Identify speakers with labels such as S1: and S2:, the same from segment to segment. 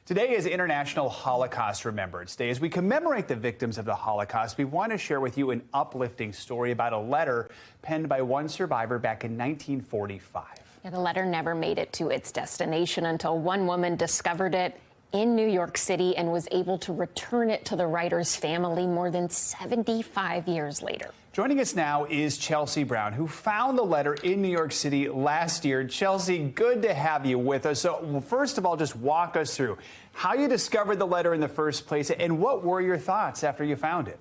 S1: Today is International Holocaust Remembrance Day. As we commemorate the victims of the Holocaust, we want to share with you an uplifting story about a letter penned by one survivor back in 1945.
S2: Yeah, the letter never made it to its destination until one woman discovered it in New York City and was able to return it to the writer's family more than 75 years later.
S1: Joining us now is Chelsey Brown, who found the letter in New York City last year. Chelsey, good to have you with us. So, first of all, just walk us through how you discovered the letter in the first place and what were your thoughts after you found it?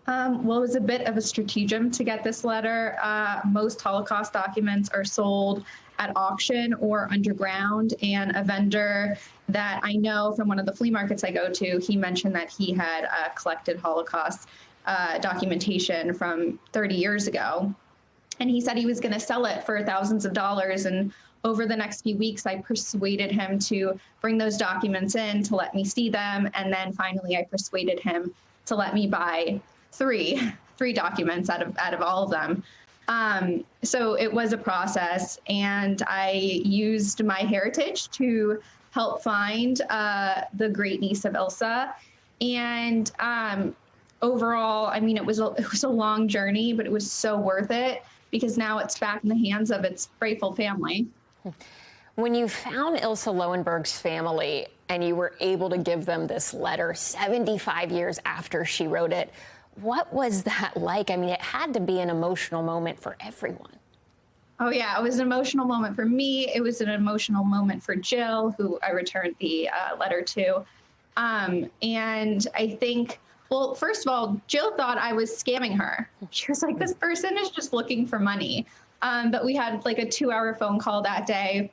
S3: Well, it was a bit of a stratagem to get this letter. Most Holocaust documents are sold at auction or underground, and a vendor that I know from one of the flea markets I go to, he mentioned that he had collected Holocaust documentation from 30 years ago. And he said he was going to sell it for thousands of dollars. And over the next few weeks, I persuaded him to bring those documents in to let me see them. And then finally, I persuaded him to let me buy three documents out of all of them. So it was a process, and I used my heritage to help find the great niece of Ilsa. And overall, I mean, it was a long journey, but it was so worth it because now it's back in the hands of its grateful family.
S2: When you found Ilsa Lowenberg's family and you were able to give them this letter 75 years after she wrote it, what was that like? I mean, it had to be an emotional moment for everyone.
S3: Oh, yeah, it was an emotional moment for me. It was an emotional moment for Jill, who I returned the letter to. And I think, well, first of all, Jill thought I was scamming her. She was like, this person is just looking for money. But we had like a 2-hour phone call that day.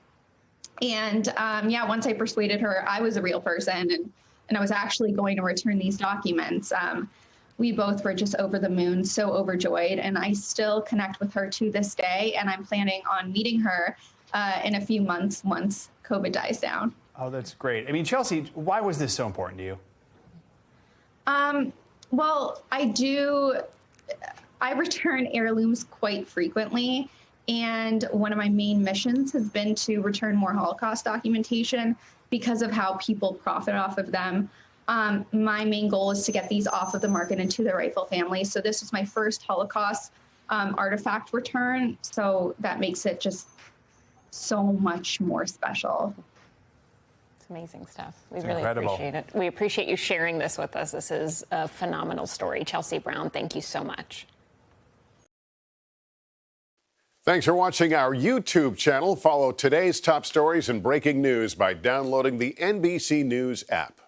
S3: And yeah, once I persuaded her I was a real person and I was actually going to return these documents, we both were just over the moon, so overjoyed. And I still connect with her to this day. And I'm planning on meeting her in a few months once COVID dies down.
S1: Oh, that's great. I mean, Chelsey, why was this so important to you?
S3: Well, I return heirlooms quite frequently. And one of my main missions has been to return more Holocaust documentation because of how people profit off of them. My main goal is to get these off of the market and to the rightful family. So this was my first Holocaust artifact return. So that makes it just so much more special.
S2: It's amazing stuff. We really appreciate it. We appreciate you sharing this with us. This is a phenomenal story. Chelsey Brown, thank you so much.
S4: Thanks for watching our YouTube channel. Follow today's top stories and breaking news by downloading the NBC News app.